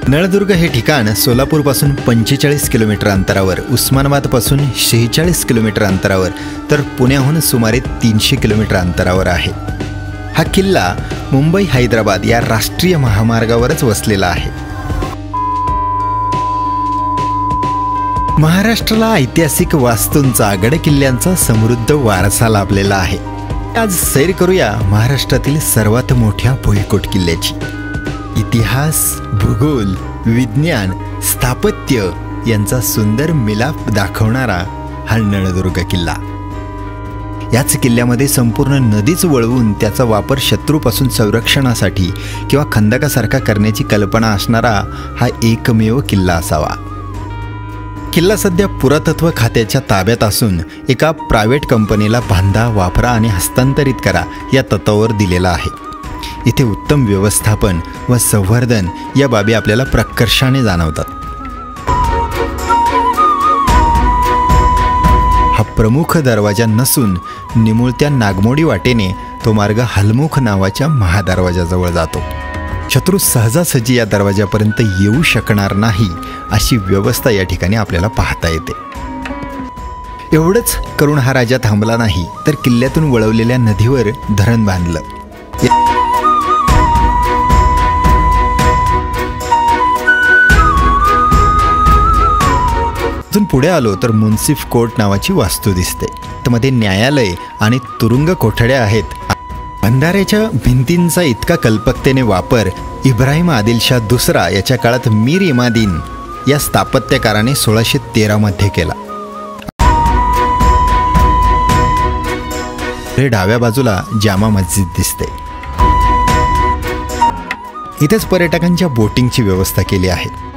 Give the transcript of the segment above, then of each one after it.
नळदुर्ग हे ठिकाण सोलापूरपासून 45 किलोमीटर अंतरावर, उस्मानाबादपासून 46 किलोमीटर अंतरावर, तर पुण्याहून सुमारे 300 किलोमीटर अंतरावर आहे. हा किल्ला मुंबई हैदराबाद या राष्ट्रीय महामार्गावरच वसलेला आहे. महाराष्ट्राला ऐतिहासिक वास्तूंचा, गडकिल्ल्यांचा समृद्ध वारसा लाभलेला आहे. आज सैर करूया महाराष्ट्रातील सर्वात मोठ्या भुईकोट किल्ल्याची. इतिहास, भूगोल, विज्ञान, स्थापत्य यांचा सुंदर मिलाप दाखवणारा हा नळदुर्ग किल्ला. याच किल्ल्यामध्ये संपूर्ण नदीच वळवून त्याचा वापर शत्रूपासून संरक्षणासाठी किंवा खंदकासारखा करण्याची कल्पना असणारा हा एकमेव किल्ला असावा. किल्ला सध्या पुरातत्व खात्याच्या ताब्यात असून एका प्रायव्हेट कंपनीला बांधा, वापरा आणि हस्तांतरित करा या तत्वावर दिलेला आहे. इथे उत्तम व्यवस्थापन व संवर्धन या बाबी आपल्याला प्रकर्षाने जाणवतात. हा प्रमुख दरवाजा नसून निमुळत्या नागमोडी वाटेने तो मार्ग हलमुख नावाच्या महादरवाजाजवळ जातो. शत्रू सहजासहजी या दरवाजापर्यंत येऊ शकणार नाही अशी व्यवस्था या ठिकाणी आपल्याला पाहता येते. एवढंच करून हा राजा थांबला नाही, तर किल्ल्यातून वळवलेल्या नदीवर धरण बांधलं. अजून पुढे आलो तर मुन्सिफ कोर्ट नावाची वास्तू दिसते. त्यामध्ये न्यायालय आणि तुरुंग कोठड्या आहेत. बंधाऱ्याच्या भिंतींचा इतका कल्पकतेने वापर इब्राहिम आदिलशाह दुसरा याच्या काळात मीर इमादीन या स्थापत्यकाराने 1613 मध्ये केला. डाव्या बाजूला जामा मस्जिद दिसते. इथेच पर्यटकांच्या बोटिंगची व्यवस्था केली आहे.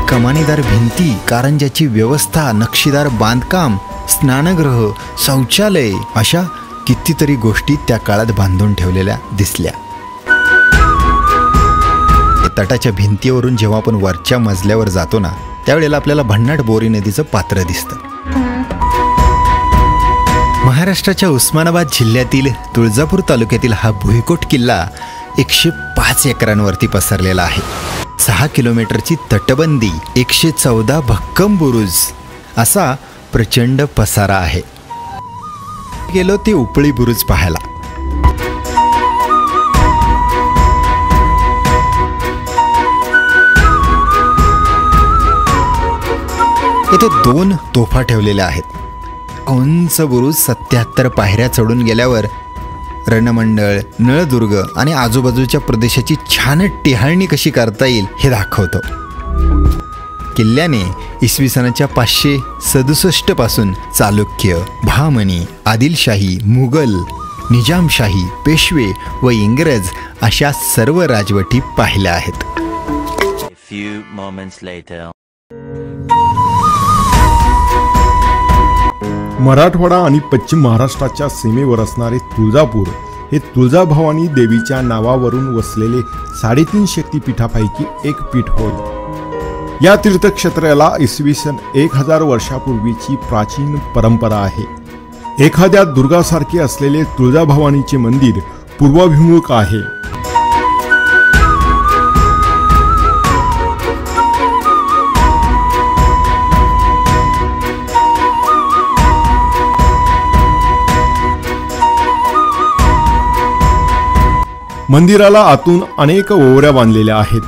कमानीदार भिंती, कारंजाची व्यवस्था, नक्षीदार बांधकाम, स्नानगृह, शौचालय अशा कितीतरी गोष्टी त्या काळात बांधून ठेवलेल्या दिसल्या. तटाच्या भिंतीवरून जेव्हा आपण वरच्या मजल्यावर जातो ना, त्यावेळेला आपल्याला भन्नाट बोरी नदीचं पात्र दिसतं. महाराष्ट्राच्या उस्मानाबाद जिल्ह्यातील तुळजापूर तालुक्यातील हा भुईकोट किल्ला 105 एकरांवरती पसरलेला आहे. 6 किलोमीटरची तटबंदी, 114 भक्कम बुरुज असा प्रचंड पसारा आहे. गेलो ते उपळी बुरुज पाहायला. इथे 2 तोफा ठेवलेल्या आहेत. उंच बुरुज 77 पायऱ्या चढून गेल्यावर रणमंडळ, नळदुर्ग आणि आजूबाजूच्या प्रदेशाची छान टिहाळणी कशी करता येईल हे दाखवतो. किल्ल्याने इसवी सनाच्या 567 पासून चालुक्य, बहामनी, आदिलशाही, मुघल, निजामशाही, पेशवे व इंग्रज अशा सर्व राजवटी पाहिल्या आहेत. मराठवाडा आणि पश्चिम महाराष्ट्राच्या सीमेवर असणारे तुळजापूर हे तुळजाभवानी देवीच्या नावावरून वसलेले 3.5 शक्तिपीठापैकी एक पीठ होय. या तीर्थक्षेत्राला इसवी सन 1000 वर्षापूर्वीची प्राचीन परंपरा आहे. एखाद्या दुर्गासारखे असलेले तुळजाभवानीचे मंदिर पूर्वाभिमुख आहे. मंदिराला आतून अनेक ओवऱ्या बांधलेल्या आहेत.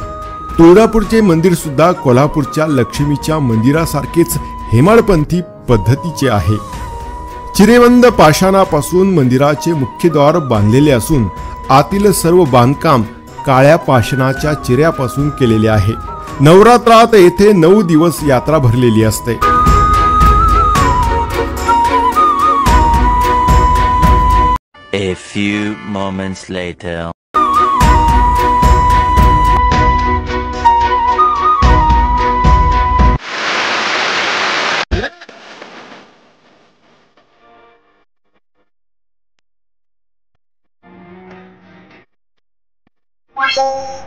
तुळजापूरचे मंदिर सुद्धा कोल्हापूरच्या लक्ष्मीच्या मंदिरासारखेच हेमाडपंथी पद्धतीचे आहे. चिरेबंद पाषाणापासून मंदिराचे मुख्य द्वार बांधलेले असून आतील सर्व बांधकाम काळ्या पाषाणाच्या चिऱ्यापासून केलेले आहे. नवरात्रात येथे 9 दिवस यात्रा भरलेली असते. A few moments later. What?